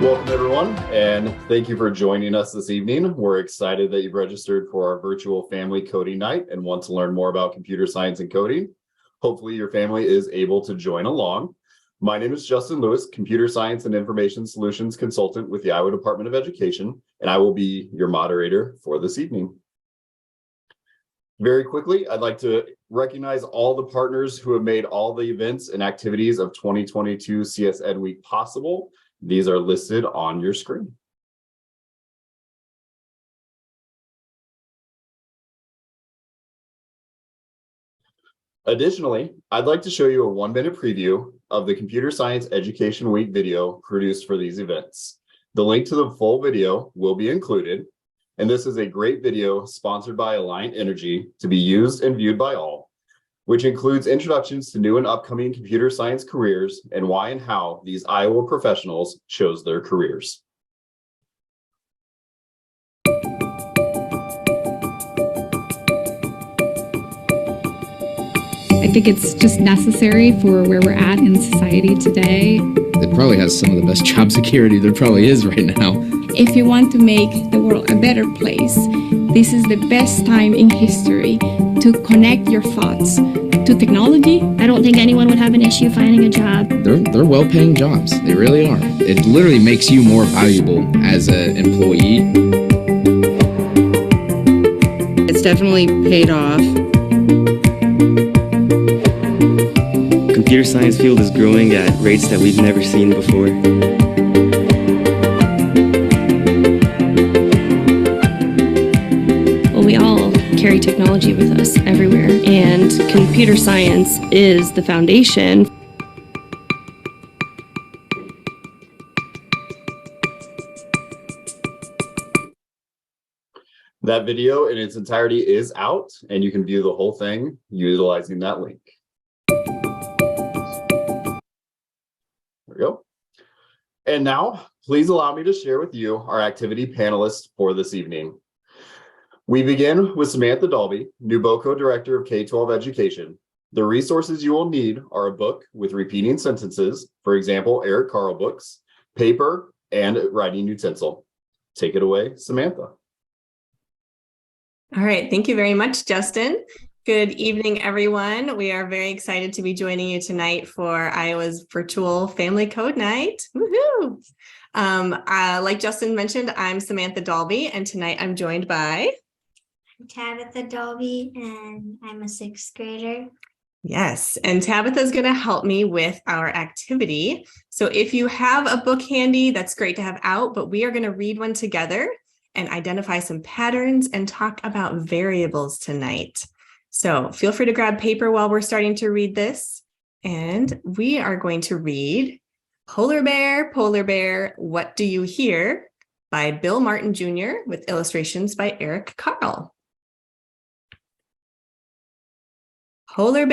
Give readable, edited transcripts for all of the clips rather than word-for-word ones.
Welcome, everyone, and thank you for joining us this evening. We're excited that you've registered for our virtual family coding night and want to learn more about computer science and coding. Hopefully, your family is able to join along. My name is Justin Lewis, Computer Science and Information Solutions Consultant with the Iowa Department of Education, and I will be your moderator for this evening. Very quickly, I'd like to recognize all the partners who have made all the events and activities of 2022 CS Ed Week possible. These are listed on your screen. Additionally, I'd like to show you a 1-minute preview of the Computer Science Education Week video produced for these events. The link to the full video will be included, and this is a great video sponsored by Alliant Energy to be used and viewed by all, which includes introductions to new and upcoming computer science careers and why and how these Iowa professionals chose their careers. I think it's just necessary for where we're at in society today. It probably has some of the best job security there probably is right now. If you want to make the world a better place, this is the best time in history to connect your thoughts to technology. I don't think anyone would have an issue finding a job. They're well-paying jobs. They really are. It literally makes you more valuable as an employee. It's definitely paid off. Computer science field is growing at rates that we've never seen before. Well, we all carry technology with us everywhere, and computer science is the foundation. That video in its entirety is out, and you can view the whole thing utilizing that link. There we go. And now, please allow me to share with you our activity panelists for this evening. We begin with Samantha Dalby, new BOCO Director of K-12 Education. The resources you will need are a book with repeating sentences, for example, Eric Carle books, paper, and writing utensil. Take it away, Samantha. All right, thank you very much, Justin. Good evening, everyone. We are very excited to be joining you tonight for Iowa's virtual Family Code Night. Woohoo! Like Justin mentioned, I'm Samantha Dalby, and tonight I'm joined by... I'm Tabitha Dalby, and I'm a 6th grader. Yes, and Tabitha is going to help me with our activity. So if you have a book handy, that's great to have out, but we are going to read one together and identify some patterns and talk about variables tonight. So feel free to grab paper while we're starting to read this. And we are going to read Polar Bear, What Do You Hear? By Bill Martin Jr. with illustrations by Eric Carle. Polar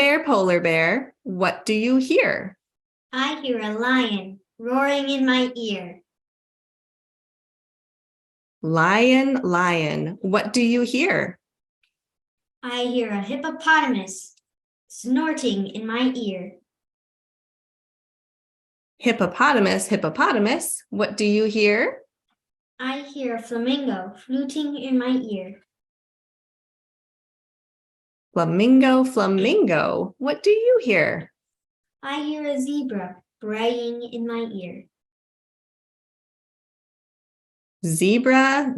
Bear, what do you hear? I hear a lion roaring in my ear. Lion, what do you hear? I hear a hippopotamus snorting in my ear. Hippopotamus, what do you hear? I hear a flamingo fluting in my ear. Flamingo, what do you hear? I hear a zebra braying in my ear. Zebra,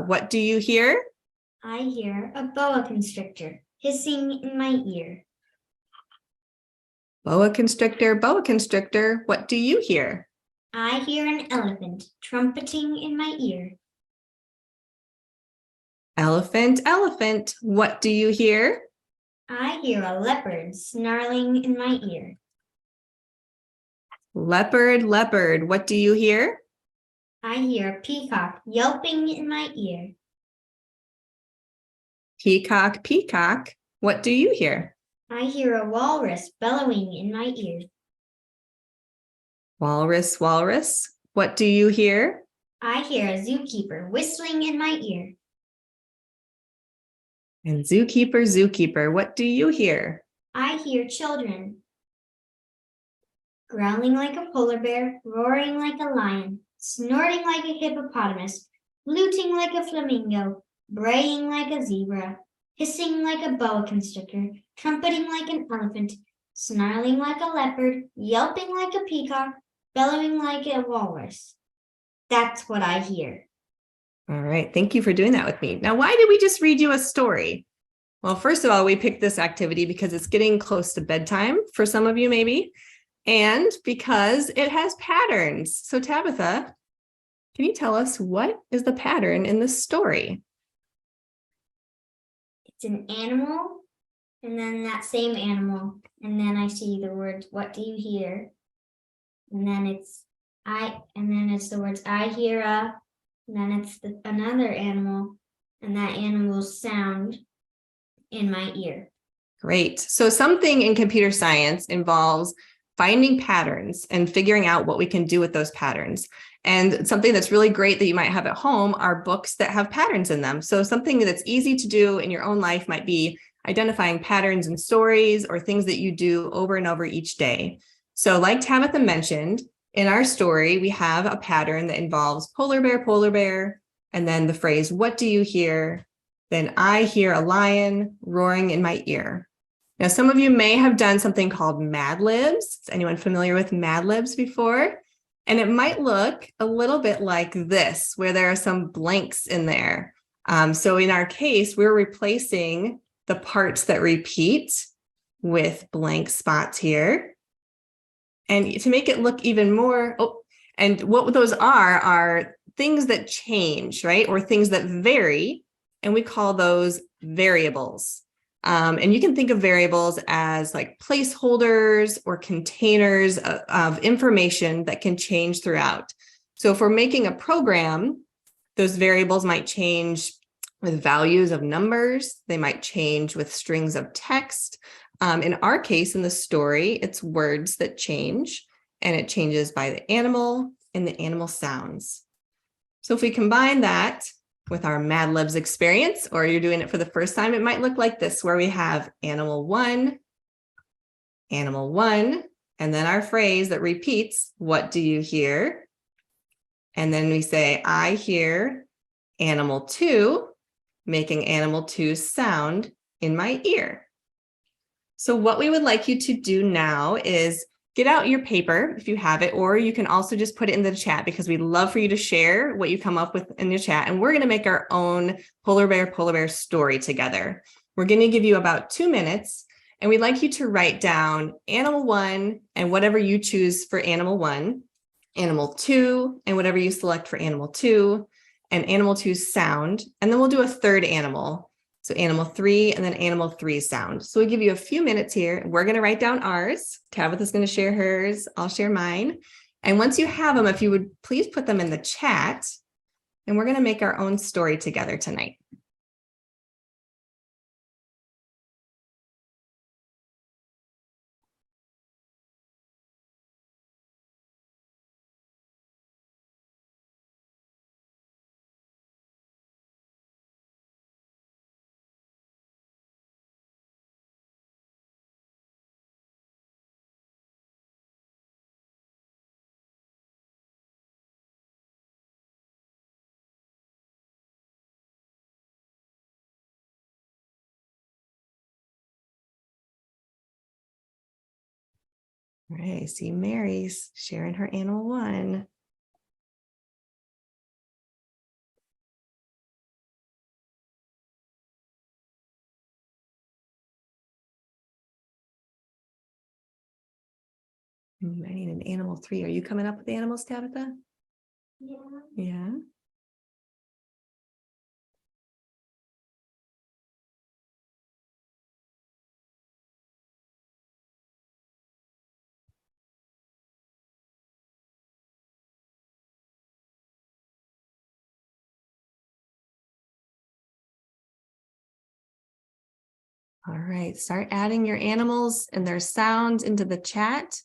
what do you hear? I hear a boa constrictor hissing in my ear. Boa constrictor, what do you hear? I hear an elephant trumpeting in my ear. Elephant, what do you hear? I hear a leopard snarling in my ear. Leopard, what do you hear? I hear a peacock yelping in my ear. Peacock, what do you hear? I hear a walrus bellowing in my ear. Walrus, what do you hear? I hear a zookeeper whistling in my ear. And zookeeper, what do you hear? I hear children growling like a polar bear, roaring like a lion, snorting like a hippopotamus, fluting like a flamingo, braying like a zebra, hissing like a boa constrictor, trumpeting like an elephant, snarling like a leopard, yelping like a peacock, bellowing like a walrus. That's what I hear. All right. Thank you for doing that with me. Now, why did we just read you a story? Well, first of all, we picked this activity because it's getting close to bedtime for some of you, maybe, and because it has patterns. So, Tabitha, can you tell us what is the pattern in this story? It's an animal, and then that same animal, and then I see the words, what do you hear? And then it's the words, I hear a, and then it's another animal, and that animal's sound in my ear. Great. So something in computer science involves finding patterns and figuring out what we can do with those patterns. And something that's really great that you might have at home are books that have patterns in them. So something that's easy to do in your own life might be identifying patterns in stories or things that you do over and over each day. So like Tabitha mentioned, in our story, we have a pattern that involves polar bear, and then the phrase, what do you hear? Then I hear a lion roaring in my ear. Now, some of you may have done something called Mad Libs. Is anyone familiar with Mad Libs before? And it might look a little bit like this, where there are some blanks in there. So in our case, we're replacing the parts that repeat with blank spots here. And to make it look even more, and what those are things that change, right? Or things that vary, and we call those variables. And you can think of variables as like placeholders or containers of information that can change throughout. So if we're making a program, those variables might change with values of numbers. They might change with strings of text. In our case, in the story, it's words that change, and it changes by the animal and the animal sounds. So if we combine that with our Mad Libs experience, or you're doing it for the first time, it might look like this, where we have animal one, and then our phrase that repeats, what do you hear? And then we say, I hear animal two, making animal two sound in my ear. So what we would like you to do now is get out your paper if you have it, or you can also just put it in the chat, because we'd love for you to share what you come up with in your chat. And we're going to make our own polar bear story together. We're going to give you about 2 minutes, and we'd like you to write down animal one and whatever you choose for animal one, animal two and whatever you select for animal two, and animal two's sound. And then we'll do a third animal. So animal three and then animal three sound. So we'll give you a few minutes here. We're going to write down ours. Tabitha's going to share hers. I'll share mine. And once you have them, if you would please put them in the chat, and we're going to make our own story together tonight. All right, I see Mary's sharing her animal one. I need an animal three. Are you coming up with animals, Tabitha? Yeah. Yeah. All right, start adding your animals and their sounds into the chat.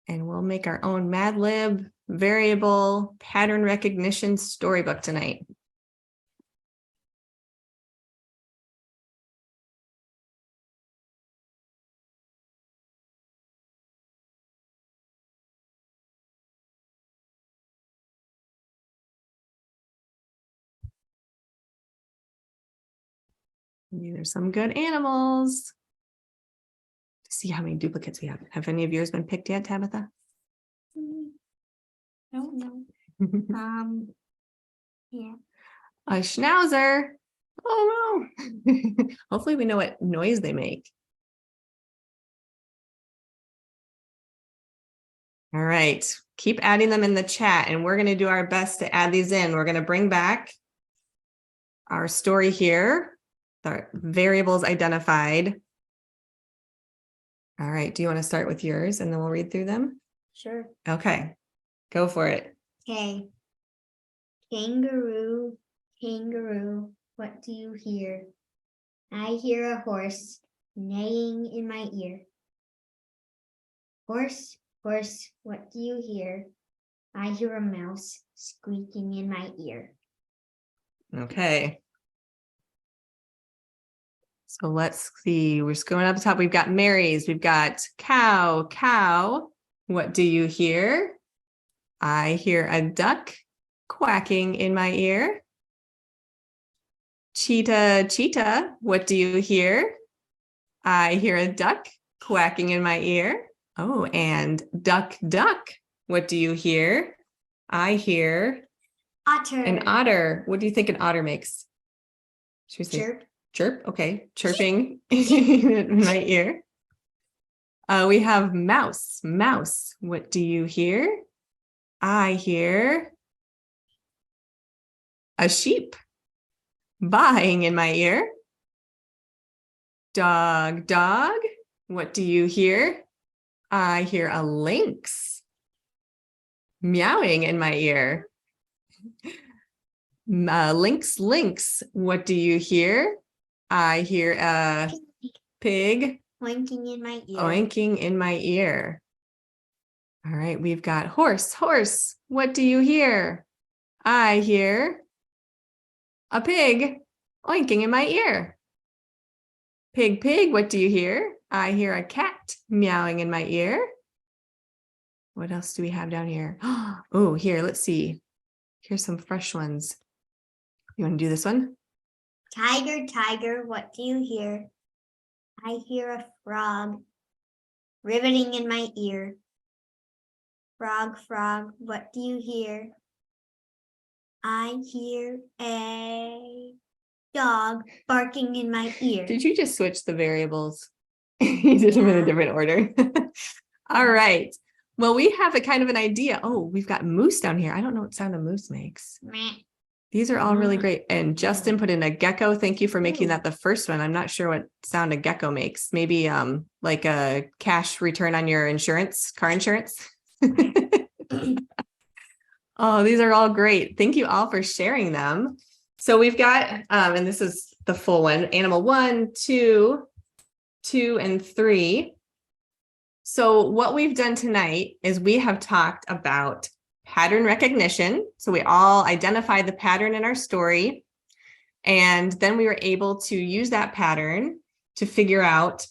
And we'll make our own Mad Lib variable pattern recognition storybook tonight. These are some good animals. See how many duplicates we have. Have any of yours been picked yet, Tabitha? No. Yeah. A schnauzer. Oh no. Hopefully we know what noise they make. All right. Keep adding them in the chat, and we're going to do our best to add these in. We're going to bring back our story here. The variables identified. All right. Do you want to start with yours and then we'll read through them? Sure. Okay. Go for it. Okay. Kangaroo, kangaroo, what do you hear? I hear a horse neighing in my ear. Horse, horse, what do you hear? I hear a mouse squeaking in my ear. Okay. So let's see. We're just going up the top. We've got Mary's. We've got cow, cow. What do you hear? I hear a duck quacking in my ear. Cheetah, cheetah. What do you hear? I hear a duck quacking in my ear. Oh, and duck, duck. What do you hear? I hear Otter. an otter. What do you think an otter makes? Should we say Chirp. chirp? Okay, chirping in my ear. We have mouse, mouse. What do you hear? I hear a sheep baaing in my ear. Dog, dog. What do you hear? I hear a lynx meowing in my ear. Lynx, lynx. What do you hear? I hear a pig Oinking in my ear. oinking in my ear. All right, we've got horse, horse. What do you hear? I hear a pig oinking in my ear. Pig, pig. What do you hear? I hear a cat meowing in my ear. What else do we have down here? Oh, here, let's see. Here's some fresh ones. You want to do this one? Tiger, tiger, what do you hear? I hear a frog riveting in my ear. Frog, frog, what do you hear? I hear a dog barking in my ear. Did you just switch the variables? You did them in a different order. All right. Well, we have a kind of an idea. Oh, we've got moose down here. I don't know what sound a moose makes. Meh. These are all really great. And Justin put in a gecko. Thank you for making that the first one. I'm not sure what sound a gecko makes. Maybe like a cash return on your insurance, car insurance. Oh, these are all great. Thank you all for sharing them. So we've got, and this is the full one, animal 1, 2, 2, and 3. So what we've done tonight is we have talked about pattern recognition. So we all identified the pattern in our story. And then we were able to use that pattern to figure out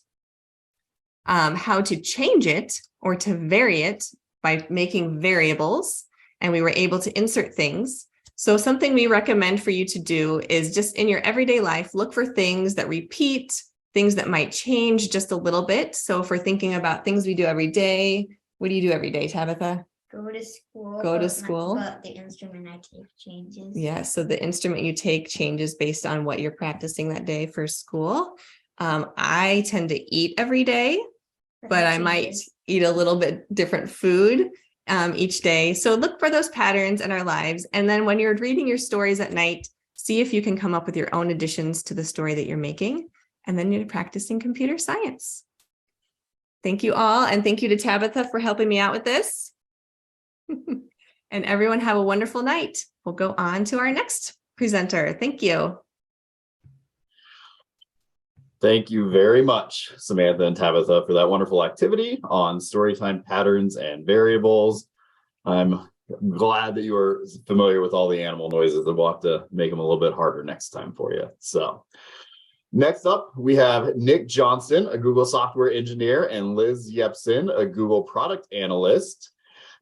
how to change it or to vary it by making variables. And we were able to insert things. So something we recommend for you to do is just in your everyday life, look for things that repeat, things that might change just a little bit. So if we're thinking about things we do every day, what do you do every day, Tabitha? Go to school. Go to but school. But the instrument I take changes. Yeah, so the instrument you take changes based on what you're practicing that day for school. I tend to eat every day, but I might eat a little bit different food each day. So look for those patterns in our lives. And then when you're reading your stories at night, see if you can come up with your own additions to the story that you're making. And then you're practicing computer science. Thank you all. And thank you to Tabitha for helping me out with this. And everyone have a wonderful night. We'll go on to our next presenter. Thank you. Thank you very much, Samantha and Tabitha, for that wonderful activity on storytime patterns and variables. I'm glad that you are familiar with all the animal noises, and we'll have to make them a little bit harder next time for you. So next up, we have Nick Johnston, a Google software engineer, and Liz Yepson, a Google product analyst.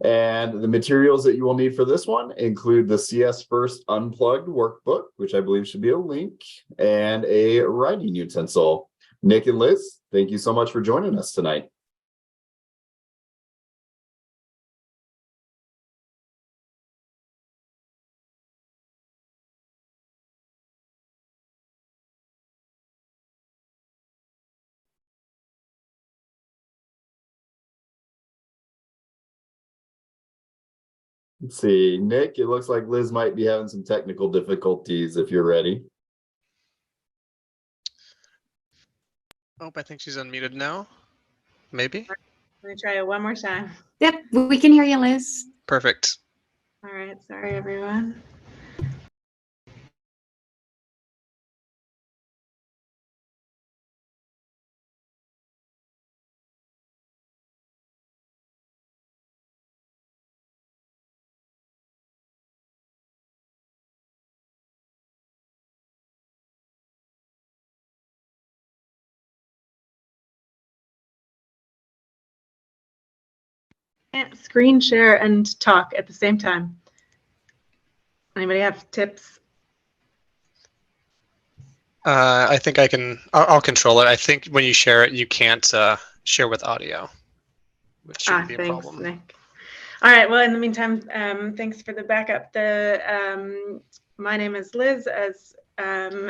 And the materials that you will need for this one include the CS First Unplugged workbook, which I believe should be a link, and a writing utensil. Nick and Liz, thank you so much for joining us tonight. Let's see, Nick, it looks like Liz might be having some technical difficulties if you're ready. Oh, I think she's unmuted now. Maybe. Let me try it one more time. Yep, we can hear you, Liz. Perfect. All right, sorry everyone. Can't screen share and talk at the same time. Anybody have tips? I think I'll control it. I think when you share it, you can't share with audio, which shouldn't be a Thanks, problem. Nick. All right, well, in the meantime, thanks for the backup. My name is Liz. As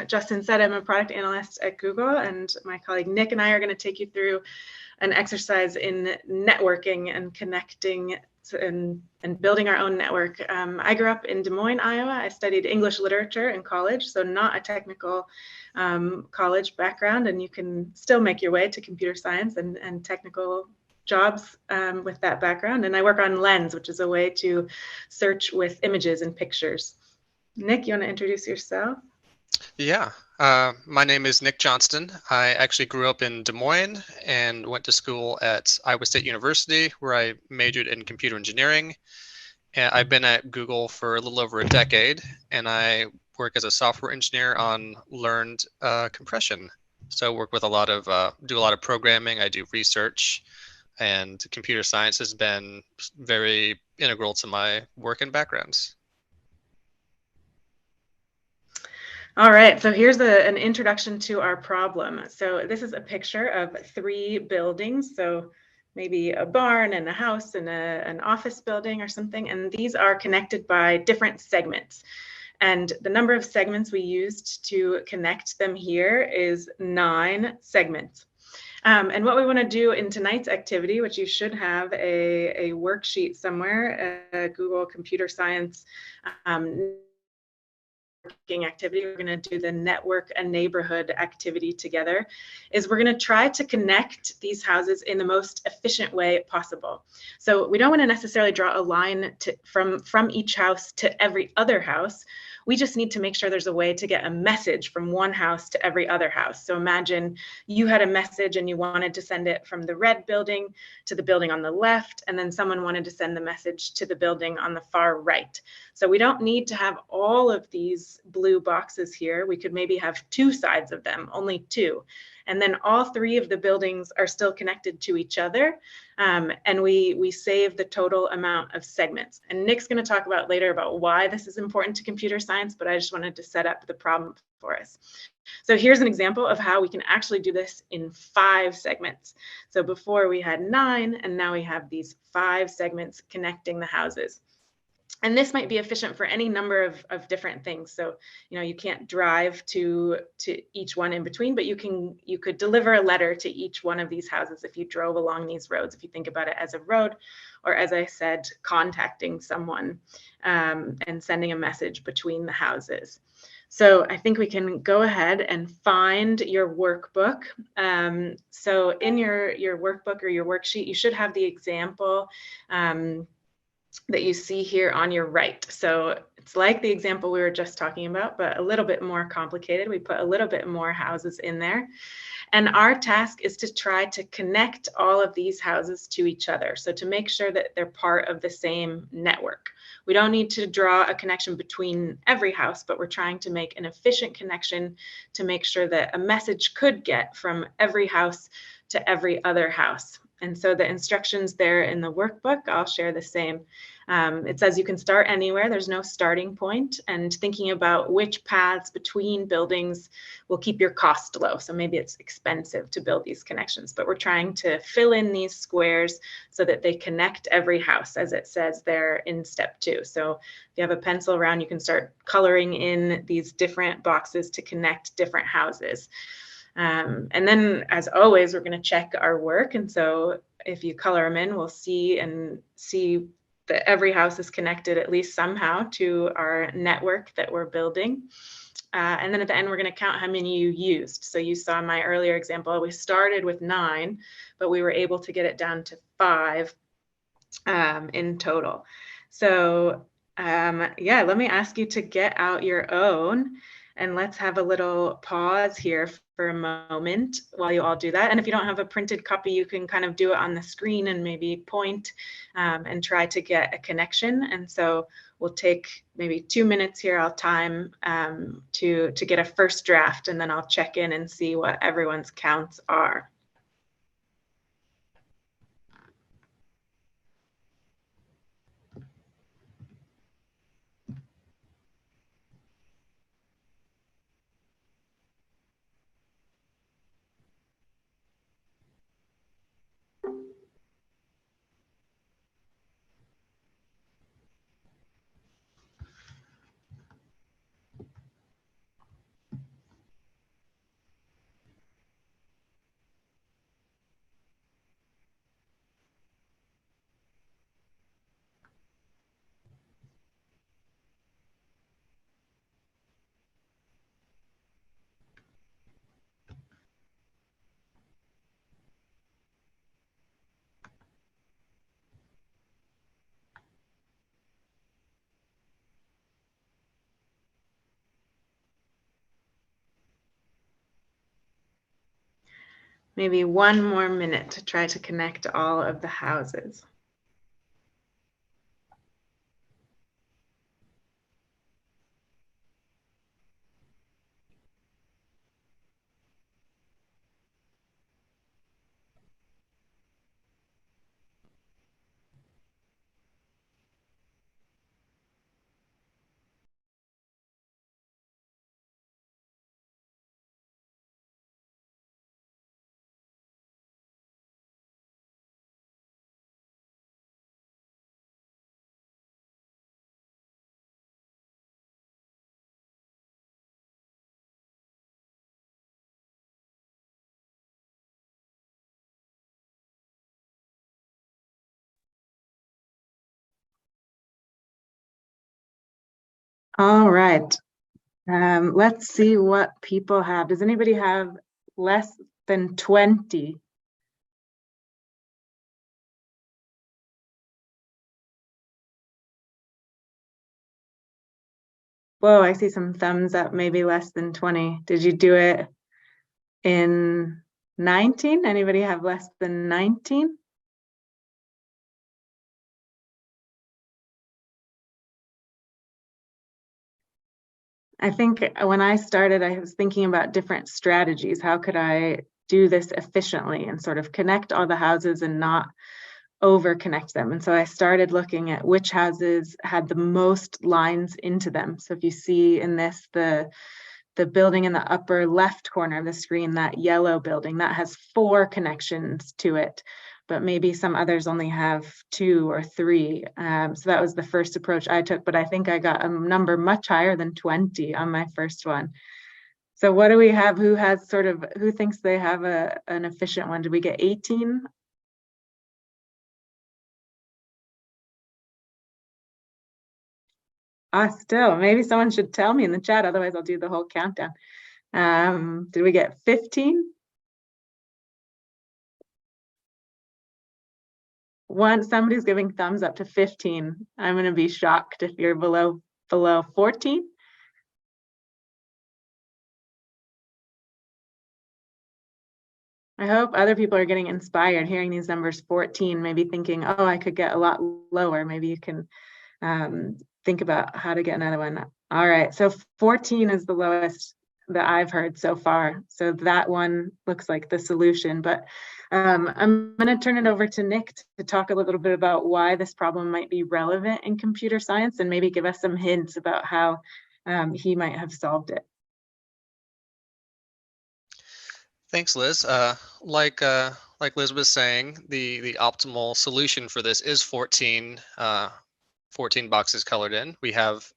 Justin said, I'm a product analyst at Google, and my colleague Nick and I are going to take you through an exercise in networking and connecting and building our own network. I grew up in Des Moines, Iowa. I studied English literature in college, so not a technical college background, and you can still make your way to computer science and technical jobs with that background. And I work on Lens, which is a way to search with images and pictures. Nick, you want to introduce yourself? Yeah, my name is Nick Johnston. I actually grew up in Des Moines and went to school at Iowa State University, where I majored in computer engineering. And I've been at Google for a little over a decade, and I work as a software engineer on learned compression. So I work with do a lot of programming. I do research, and computer science has been very integral to my work and backgrounds. All right, so here's an introduction to our problem. So this is a picture of 3 buildings. So maybe a barn and a house and an office building or something. And these are connected by different segments. And the number of segments we used to connect them here is 9 segments. And what we want to do in tonight's activity, which you should have a worksheet somewhere, Google Computer Science activity, we're going to do the network and neighborhood activity together, is we're going to try to connect these houses in the most efficient way possible. So we don't want to necessarily draw a line from each house to every other house. We just need to make sure there's a way to get a message from one house to every other house. So imagine you had a message and you wanted to send it from the red building to the building on the left, and then someone wanted to send the message to the building on the far right. So we don't need to have all of these blue boxes here. We could maybe have 2 sides of them, only 2. And then all 3 of the buildings are still connected to each other. And we save the total amount of segments. And Nick's going to talk about later about why this is important to computer science, but I just wanted to set up the problem for us. So here's an example of how we can actually do this in 5 segments. So before we had 9, and now we have these 5 segments connecting the houses. And this might be efficient for any number of different things. So, you can't drive to each one in between, but you could deliver a letter to each one of these houses if you drove along these roads, if you think about it as a road, or as I said, contacting someone and sending a message between the houses. So I think we can go ahead and find your workbook. So in your workbook or your worksheet, you should have the example that you see here on your right. So it's like the example we were just talking about, but a little bit more complicated. We put a little bit more houses in there. And our task is to try to connect all of these houses to each other. So to make sure that they're part of the same network. We don't need to draw a connection between every house, but we're trying to make an efficient connection to make sure that a message could get from every house to every other house. And so the instructions there in the workbook, I'll share the same. It says you can start anywhere, there's no starting point, and thinking about which paths between buildings will keep your cost low. So maybe it's expensive to build these connections, but we're trying to fill in these squares so that they connect every house, as it says there in step 2. So if you have a pencil around, you can start coloring in these different boxes to connect different houses. And then, as always, we're going to check our work. And so if you color them in, we'll see that every house is connected at least somehow to our network that we're building. And then at the end, we're going to count how many you used. So you saw in my earlier example, we started with 9, but we were able to get it down to 5 in total. So yeah, let me ask you to get out your own, and let's have a little pause here for a moment while you all do that. And if you don't have a printed copy, you can kind of do it on the screen and maybe point and try to get a connection. And so we'll take maybe 2 minutes here. I'll time to get a first draft, and then I'll check in and see what everyone's counts are. Maybe 1 more minute to try to connect all of the houses. All right. Let's see what people have. Does anybody have less than 20? Whoa, I see some thumbs up, maybe less than 20. Did you do it in 19? Anybody have less than 19? I think when I started, I was thinking about different strategies. How could I do this efficiently and sort of connect all the houses and not over connect them? And so I started looking at which houses had the most lines into them. So if you see in this, the building in the upper left corner of the screen, that yellow building, that has 4 connections to it, but maybe some others only have 2 or 3. So that was the first approach I took, but I think I got a number much higher than 20 on my first one. So what do we have? Who thinks they have an efficient one? Did we get 18? Still, maybe someone should tell me in the chat, otherwise I'll do the whole countdown. Did we get 15? Somebody's giving thumbs up to 15. I'm going to be shocked if you're below 14. I hope other people are getting inspired hearing these numbers 14, maybe thinking, oh, I could get a lot lower. Maybe you can think about how to get another one. All right, so 14 is the lowest. that I've heard so far. So that one looks like the solution, but I'm going to turn it over to Nick to talk a little bit about why this problem might be relevant in computer science and maybe give us some hints about how he might have solved it. Thanks, Liz. Like Liz was saying, the optimal solution for this is 14 boxes colored in. We have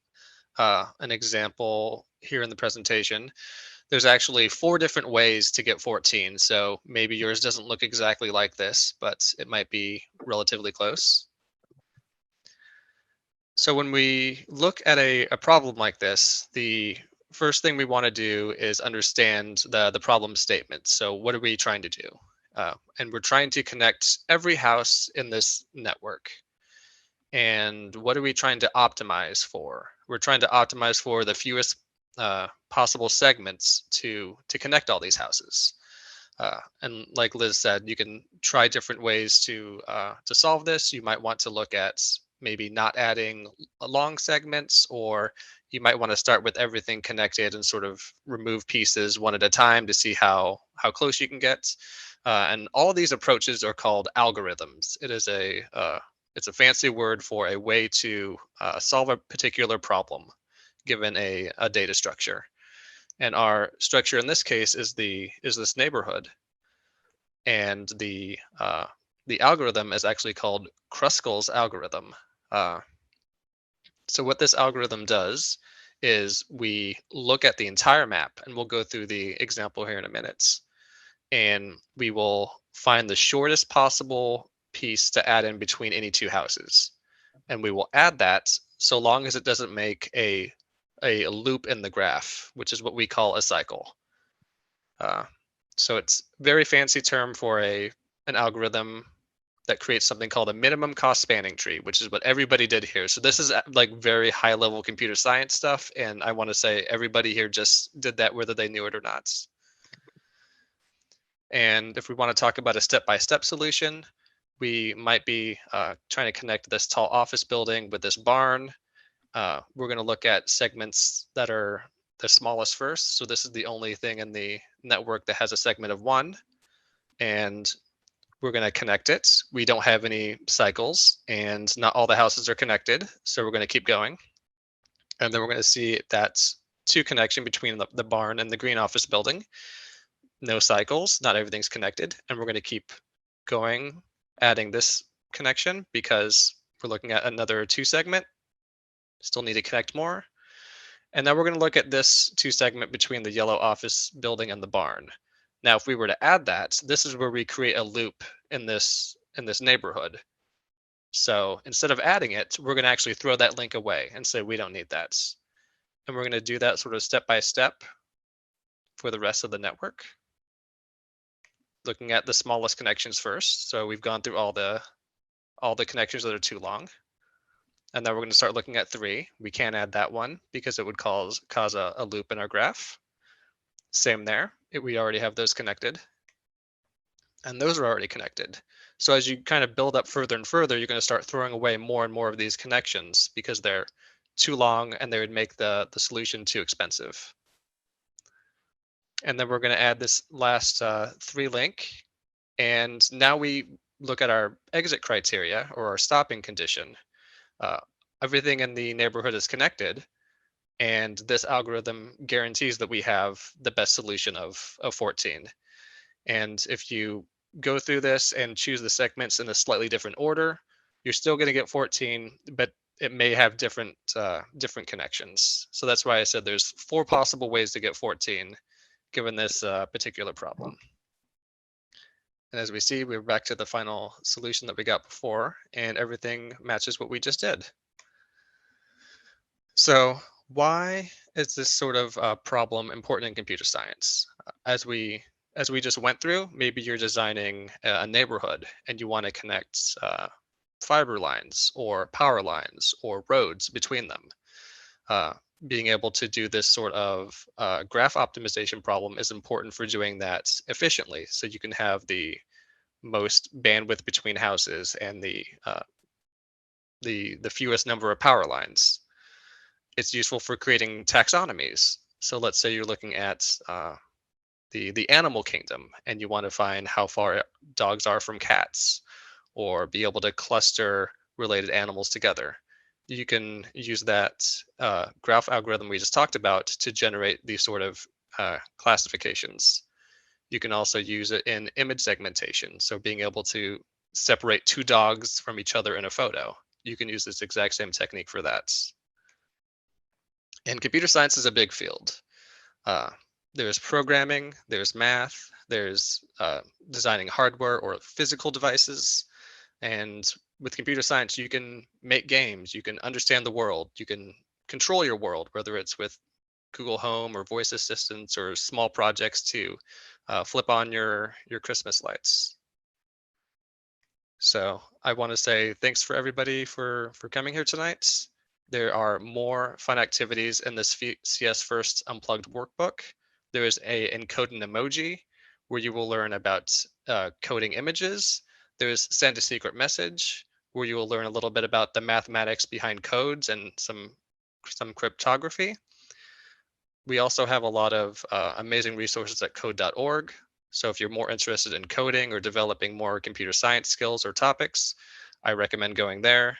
an example here in the presentation. There's actually 4 different ways to get 14. So maybe yours doesn't look exactly like this, but it might be relatively close. So when we look at a problem like this, the first thing we want to do is understand the problem statement. So what are we trying to do? And we're trying to connect every house in this network. And what are we trying to optimize for? We're trying to optimize for the fewest possible segments to connect all these houses. And like Liz said, you can try different ways to solve this. You might want to look at maybe not adding long segments, or you might want to start with everything connected and sort of remove pieces one at a time to see how close you can get. And all of these approaches are called algorithms. It's a fancy word for a way to solve a particular problem given a data structure. And our structure in this case is this neighborhood. And the algorithm is actually called Kruskal's algorithm. So what this algorithm does is we look at the entire map, and we'll go through the example here in a minute. And we will find the shortest possible piece to add in between any 2 houses. And we will add that so long as it doesn't make a loop in the graph, which is what we call a cycle. So it's a very fancy term for an algorithm that creates something called a minimum cost spanning tree, which is what everybody did here. So this is like very high level computer science stuff. And I want to say everybody here just did that whether they knew it or not. And if we want to talk about a step-by-step solution, we might be trying to connect this tall office building with this barn. We're going to look at segments that are the smallest first. So this is the only thing in the network that has a segment of 1. And we're going to connect it. We don't have any cycles, and not all the houses are connected. So we're going to keep going. And then we're going to see that 2 connection between the barn and the green office building. No cycles, not everything's connected. And we're going to keep going, adding this connection because we're looking at another 2 segment. Still need to connect more. And then we're going to look at this 2 segment between the yellow office building and the barn. Now, if we were to add that, this is where we create a loop in this neighborhood. So instead of adding it, we're going to actually throw that link away and say we don't need that. And we're going to do that sort of step by step for the rest of the network. Looking at the smallest connections first. So we've gone through all the connections that are too long. And then we're going to start looking at 3. We can't add that one because it would cause a loop in our graph. Same there. We already have those connected. And those are already connected. So as you kind of build up further and further, you're going to start throwing away more and more of these connections because they're too long and they would make the solution too expensive. And then we're going to add this last 3 link. And now we look at our exit criteria or our stopping condition. Everything in the neighborhood is connected. And this algorithm guarantees that we have the best solution of 14. And if you go through this and choose the segments in a slightly different order, you're still going to get 14, but it may have different connections. So that's why I said there's 4 possible ways to get 14, given this particular problem. And as we see, we're back to the final solution that we got before, and everything matches what we just did. So why is this sort of problem important in computer science? As we just went through, maybe you're designing a neighborhood and you want to connect fiber lines or power lines or roads between them. Being able to do this sort of graph optimization problem is important for doing that efficiently, so you can have the most bandwidth between houses and the fewest number of power lines. It's useful for creating taxonomies. So let's say you're looking at the animal kingdom and you want to find how far dogs are from cats, or be able to cluster related animals together. You can use that graph algorithm we just talked about to generate these sort of classifications. You can also use it in image segmentation. So being able to separate two dogs from each other in a photo. You can use this exact same technique for that. And computer science is a big field. There's programming, there's math, there's designing hardware or physical devices. And with computer science, you can make games, you can understand the world, you can control your world, whether it's with Google Home or voice assistants or small projects to flip on your Christmas lights. So I want to say thanks for everybody for coming here tonight. There are more fun activities in this CS First Unplugged workbook. There is a encode an emoji where you will learn about coding images. There's send a secret message where you will learn a little bit about the mathematics behind codes and some cryptography. We also have a lot of amazing resources at code.org. So if you're more interested in coding or developing more computer science skills or topics, I recommend going there.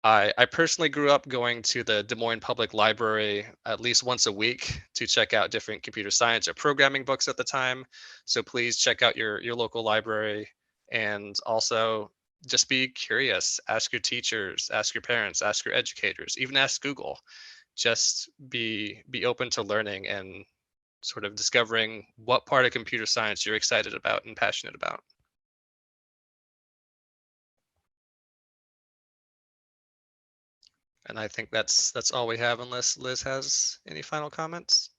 I personally grew up going to the Des Moines Public Library at least once a week to check out different computer science or programming books at the time. So please check out your local library, and also just be curious. Ask your teachers, ask your parents, ask your educators, even ask Google. Just be open to learning and sort of discovering what part of computer science you're excited about and passionate about. And I think that's all we have, unless Liz has any final comments.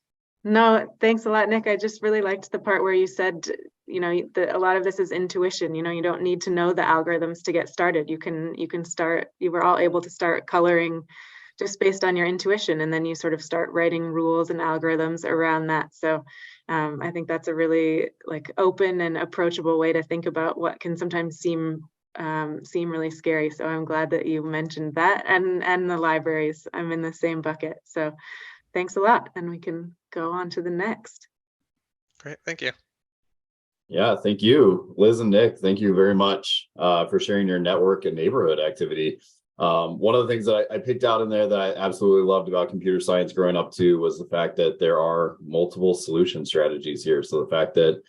No, thanks a lot, Nick. I just really liked the part where you said, a lot of this is intuition. You don't need to know the algorithms to get started. You can start, you were all able to start coloring just based on your intuition, and then you sort of start writing rules and algorithms around that. So I think that's a really open and approachable way to think about what can sometimes seem really scary. So I'm glad that you mentioned that, and the libraries. I'm in the same bucket. So thanks a lot, and we can go on to the next. Great, thank you. Yeah, thank you, Liz and Nick. Thank you very much for sharing your network and neighborhood activity. One of the things that I picked out in there that I absolutely loved about computer science growing up too was the fact that there are multiple solution strategies here. So the fact that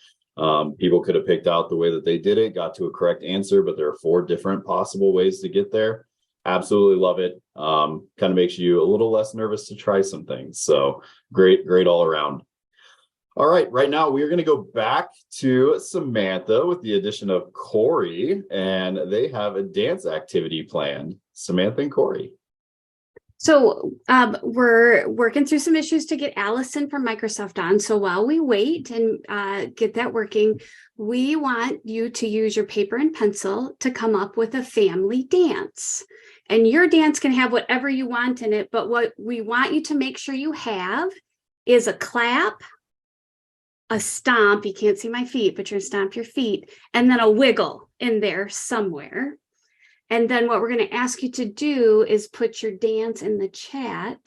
people could have picked out the way that they did it, got to a correct answer, but there are 4 different possible ways to get there. Absolutely love it. Kind of makes you a little less nervous to try some things. So great all around. All right now we are going to go back to Samantha with the addition of Corey, and they have a dance activity planned. Samantha and Corey. So we're working through some issues to get Allison from Microsoft on. So while we wait and get that working, we want you to use your paper and pencil to come up with a family dance. And your dance can have whatever you want in it, but what we want you to make sure you have is a clap, a stomp, you can't see my feet, but you're gonna stomp your feet, and then a wiggle in there somewhere. And then what we're going to ask you to do is put your dance in the chat,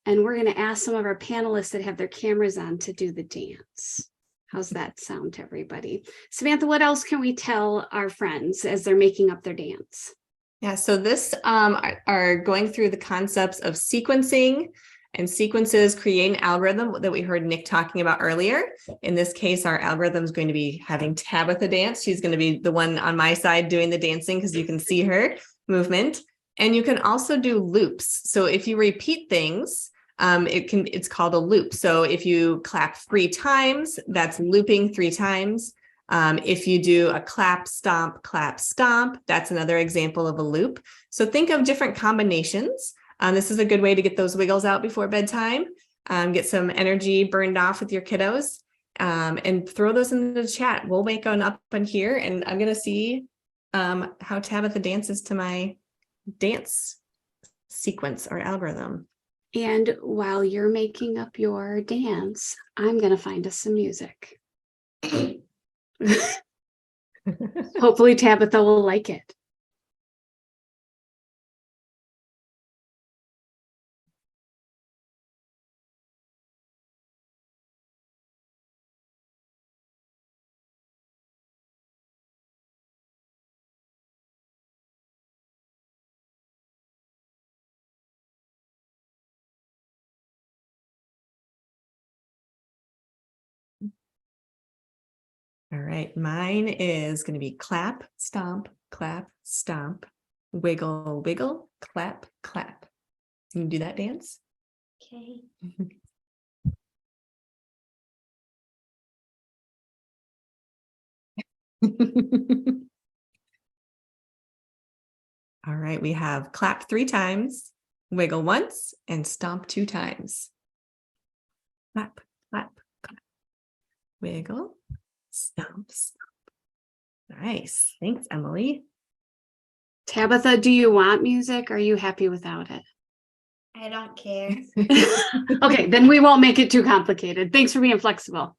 and we're going to ask some of our panelists that have their cameras on to do the dance. How's that sound to everybody? Samantha, what else can we tell our friends as they're making up their dance? Yeah, so this are going through the concepts of sequencing, and sequences create an algorithm that we heard Nick talking about earlier. In this case, our algorithm is going to be having Tabitha dance. She's going to be the one on my side doing the dancing because you can see her movement. And you can also do loops. So if you repeat things, it's called a loop. So if you clap 3 times, that's looping 3 times. If you do a clap, stomp, that's another example of a loop. So think of different combinations. This is a good way to get those wiggles out before bedtime, get some energy burned off with your kiddos, and throw those in the chat. We'll make one up in here, and I'm going to see how Tabitha dances to my dance sequence or algorithm. And while you're making up your dance, I'm going to find us some music. Hopefully Tabitha will like it. All right, mine is going to be clap, stomp, wiggle, wiggle, clap, clap. Can you do that dance? Okay. All right, we have clap 3 times, wiggle once, and stomp 2 times. Clap, clap, clap. Wiggle, stomp, stomp. Nice. Thanks, Emily. Tabitha, do you want music? Or are you happy without it? I don't care. Okay, then we won't make it too complicated. Thanks for being flexible.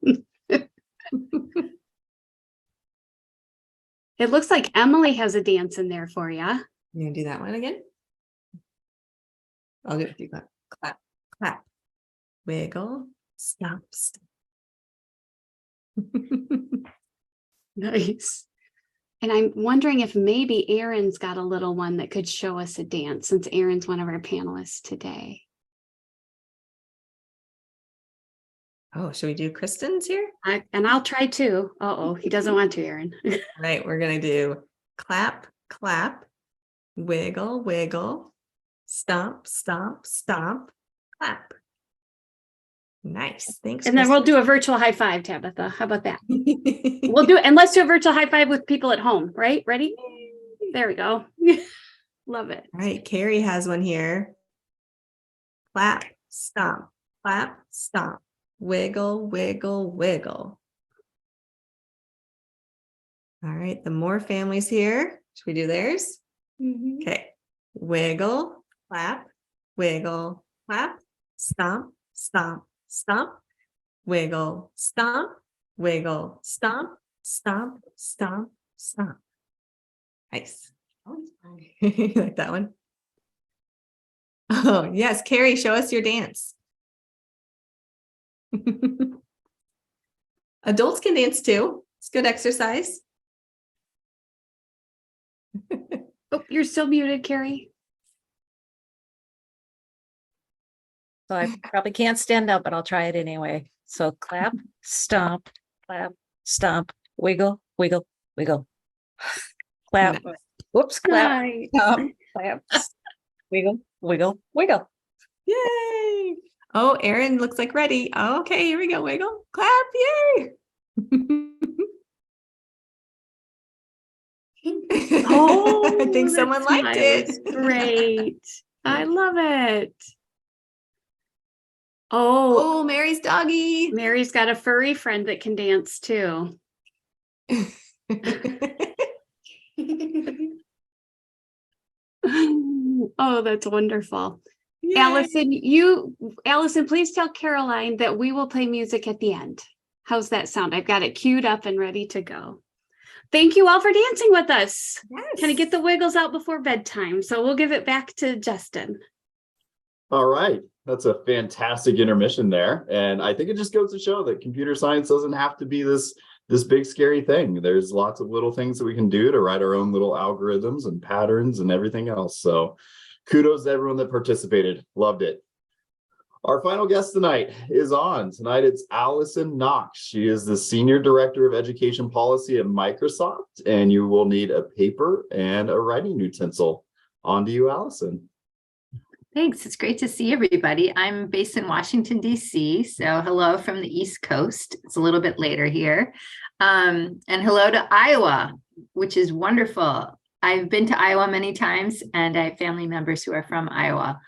It looks like Emily has a dance in there for you. You gonna do that one again? I'll do it with you. Clap, clap, clap. Wiggle, stomp, stomp. Nice. And I'm wondering if maybe Erin's got a little one that could show us a dance, since Erin's one of our panelists today. Oh, should we do Kristen's here? And I'll try too. Uh-oh, he doesn't want to, Erin. All right, we're gonna do clap, clap, wiggle, wiggle, stomp, stomp, stomp, clap. Nice, thanks. And then we'll Kristen. do a virtual high five, Tabitha. How about that? We'll do it, and let's do a virtual high five with people at home, right? Ready? There we go. Love it. All right, Carrie has one here. Clap, stomp, wiggle, wiggle, wiggle. All right, the Moore family's here. Should we do theirs? Okay. Wiggle, clap, stomp, stomp, stomp, wiggle, stomp, stomp, stomp, stomp. Nice. You like that one? Oh, yes. Carrie, show us your dance. Adults can dance too. It's good exercise. Oh, you're still muted, Carrie. So I probably can't stand up, but I'll try it anyway. So clap, stomp, wiggle, wiggle, wiggle. Clap. Nice. Whoops, clap, Nice. stomp, clap, wiggle, wiggle, wiggle. Yay. Oh, Erin looks like ready. Oh, okay, here we go. Wiggle, clap, yay. Oh, I think someone liked it. Great. I love it. Oh, Oh, Mary's doggy. Mary's got a furry friend that can dance too. Oh, that's wonderful. Yay. Allison, please tell Caroline that we will play music at the end. How's that sound? I've got it queued up and ready to go. Thank you all for dancing with us. Yes. Kind of get the wiggles out before bedtime. So we'll give it back to Justin. All right. That's a fantastic intermission there. And I think it just goes to show that computer science doesn't have to be this big scary thing. There's lots of little things that we can do to write our own little algorithms and patterns and everything else. So kudos to everyone that participated. Loved it. Our final guest tonight is on. Tonight it's Allison Knox. She is the Senior Director of Education Policy at Microsoft, and you will need a paper and a writing utensil. On to you, Allison. Thanks. It's great to see everybody. I'm based in Washington, D.C., so hello from the East Coast. It's a little bit later here. And hello to Iowa, which is wonderful. I've been to Iowa many times, and I have family members who are from Iowa.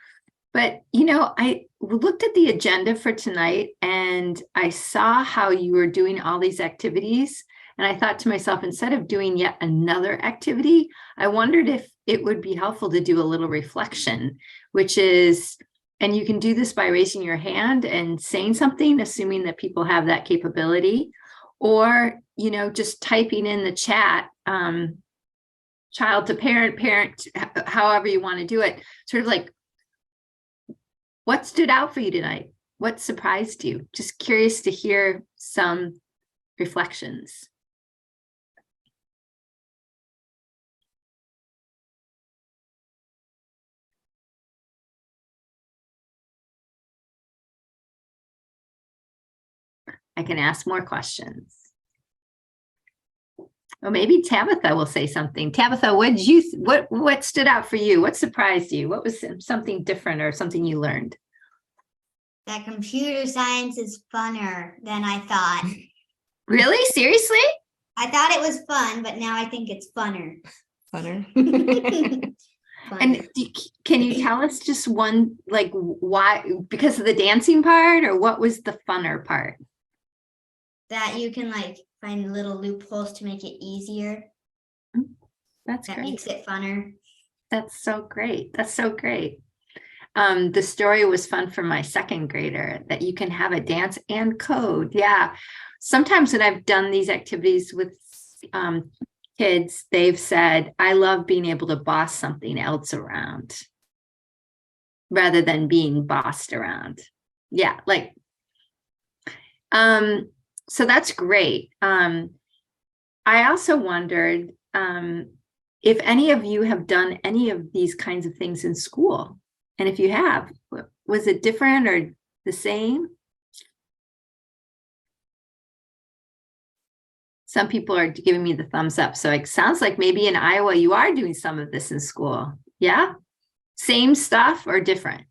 But, you know, I looked at the agenda for tonight, and I saw how you were doing all these activities. And I thought to myself, instead of doing yet another activity, I wondered if it would be helpful to do a little reflection, which is, and you can do this by raising your hand and saying something, assuming that people have that capability, or, you know, just typing in the chat, child to parent, parent, however you want to do it, sort of like, what stood out for you tonight? What surprised you? Just curious to hear some reflections. I can ask more questions. Well, maybe Tabitha will say something. Tabitha, what stood out for you? What surprised you? What was something different or something you learned? That computer science is funner than I thought. Really? Seriously? I thought it was fun, but now I think it's funner. Funner. And can you tell us just one, like why, because of the dancing part, or what was the funner part? That you can like find little loopholes to make it easier. That great. Makes it funner. That's so great. That's so great. The story was fun for my second grader, that you can have a dance and code. Yeah. Sometimes when I've done these activities with kids, they've said, I love being able to boss something else around rather than being bossed around. Yeah. Like, so that's great. I also wondered if any of you have done any of these kinds of things in school. And if you have, was it different or the same? Some people are giving me the thumbs up. So it sounds like maybe in Iowa, you are doing some of this in school. Yeah? Same stuff or different?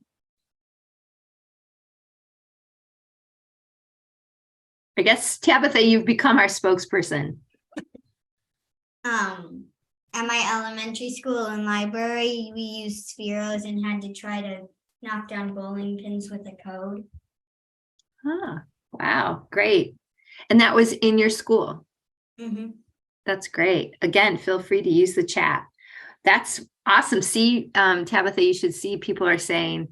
I guess, Tabitha, you've become our spokesperson. At my elementary school and library, we used spheros and had to try to knock down bowling pins with a code. Ah, wow, great. And that was in your school? Mm-hmm. That's great. Again, feel free to use the chat. That's awesome. See, Tabitha, you should see people are saying,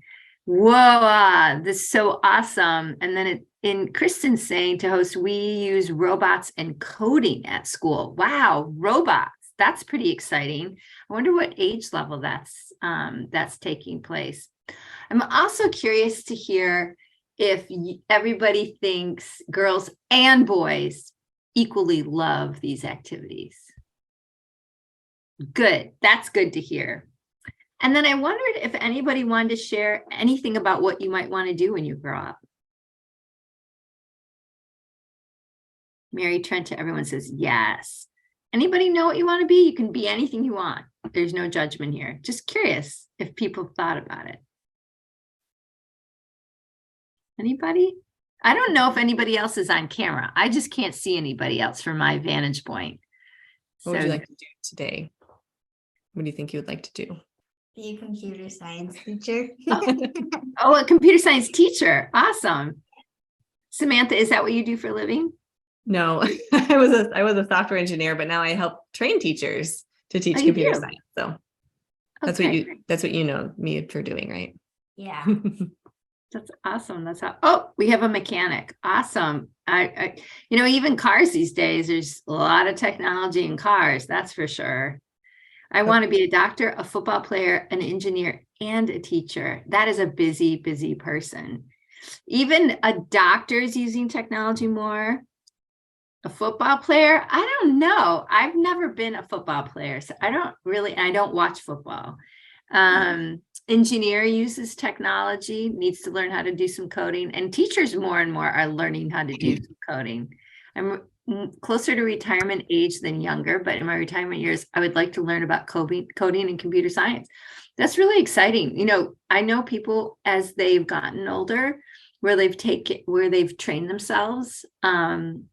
whoa, this is so awesome. And then in Kristen's saying to host, we use robots and coding at school. Wow, robots. That's pretty exciting. I wonder what age level that's taking place. I'm also curious to hear if everybody thinks girls and boys equally love these activities. Good. That's good to hear. And then I wondered if anybody wanted to share anything about what you might want to do when you grow up. Mary Trenta, everyone says yes. Anybody know what you want to be? You can be anything you want. There's no judgment here. Just curious if people thought about it. Anybody? I don't know if anybody else is on camera. I just can't see anybody else from my vantage point. What would you like to do today? What do you think you would like to do? Be a computer science teacher. Oh, a computer science teacher. Awesome. Samantha, is that what you do for a living? No, I was a software engineer, but now I help train teachers to teach computer science. So that's what you know me for doing, right? Yeah. That's awesome. We have a mechanic. Awesome. I even cars these days, there's a lot of technology in cars. That's for sure. I want to be a doctor, a football player, an engineer, and a teacher. That is a busy, busy person. Even a doctor is using technology more. A football player, I don't know. I've never been a football player, so I don't watch football. Engineer uses technology, needs to learn how to do some coding, and teachers more and more are learning how to do some coding. I'm closer to retirement age than younger, but in my retirement years, I would like to learn about coding and computer science. That's really exciting. I know people as they've gotten older where they've trained themselves on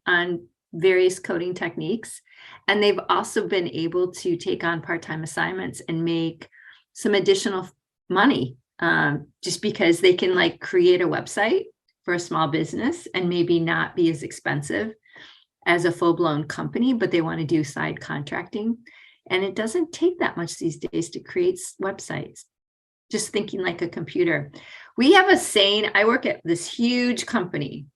various coding techniques, and they've also been able to take on part-time assignments and make some additional money just because they can create a website for a small business and maybe not be as expensive as a full-blown company, but they want to do side contracting. And it doesn't take that much these days to create websites. Just thinking like a computer. We have a saying, I work at this huge company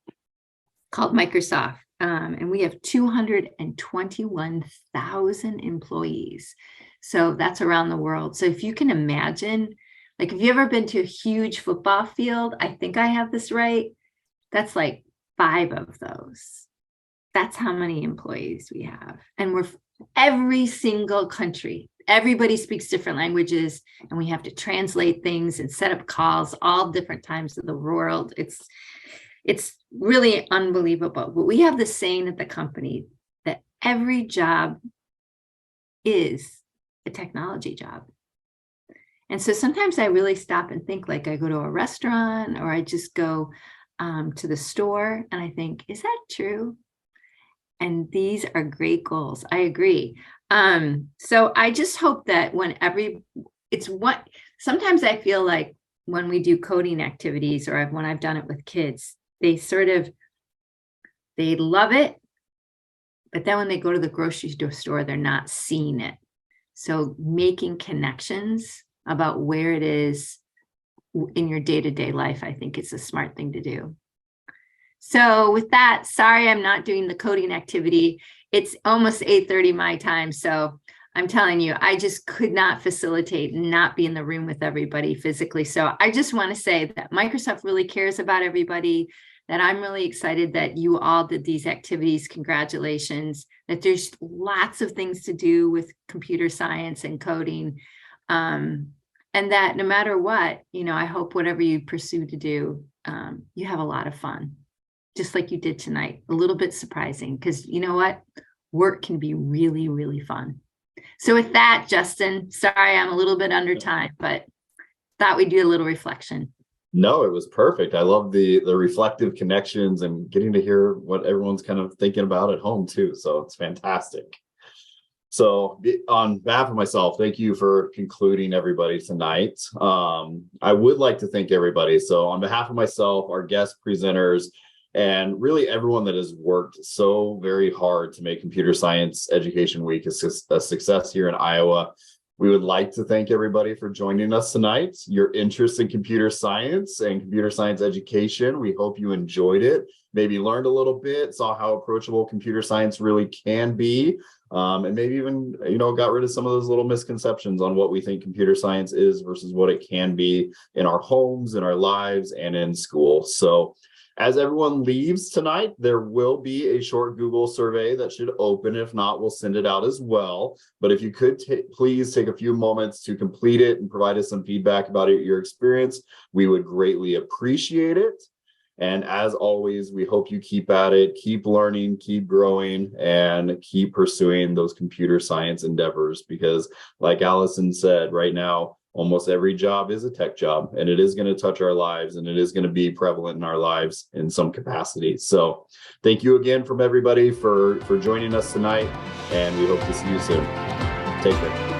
called Microsoft, and we have 221,000 employees. So that's around the world. So if you can imagine, if you ever been to a huge football field, I think I have this right, that's 5 of those. That's how many employees we have. And we're every single country. Everybody speaks different languages, and we have to translate things and set up calls all different times of the world. It's really unbelievable. But we have the saying at the company that every job is a technology job. And so sometimes I really stop and think, like I go to a restaurant or I just go to the store and I think, is that true? And these are great goals. I agree. So I just hope that sometimes I feel like when we do coding activities or when I've done it with kids, they love it. But then when they go to the grocery store, they're not seeing it. So making connections about where it is in your day-to-day life, I think it's a smart thing to do. So with that, sorry, I'm not doing the coding activity. It's almost 8:30 my time. So I'm telling you, I just could not facilitate not be in the room with everybody physically. So I just want to say that Microsoft really cares about everybody, that I'm really excited that you all did these activities. Congratulations, that there's lots of things to do with computer science and coding. And that no matter what, I hope whatever you pursue to do, you have a lot of fun, just like you did tonight. A little bit surprising, because you know what? Work can be really, really fun. So with that, Justin, sorry, I'm a little bit under time, but thought we'd do a little reflection. No, it was perfect. I love the reflective connections and getting to hear what everyone's kind of thinking about at home too. So it's fantastic. So on behalf of myself, thank you for concluding everybody tonight. I would like to thank everybody. So on behalf of myself, our guest presenters, and really everyone that has worked so very hard to make Computer Science Education Week a success here in Iowa, we would like to thank everybody for joining us tonight. Your interest in computer science and computer science education, we hope you enjoyed it, maybe learned a little bit, saw how approachable computer science really can be, and maybe even, got rid of some of those little misconceptions on what we think computer science is versus what it can be in our homes, in our lives, and in school. So as everyone leaves tonight, there will be a short Google survey that should open. If not, we'll send it out as well. But if you could please take a few moments to complete it and provide us some feedback about your experience, we would greatly appreciate it. And as always, we hope you keep at it, keep learning, keep growing, and keep pursuing those computer science endeavors. Because like Allison said, right now, almost every job is a tech job, and it is going to touch our lives, and it is going to be prevalent in our lives in some capacity. So thank you again from everybody for joining us tonight, and we hope to see you soon. Take care.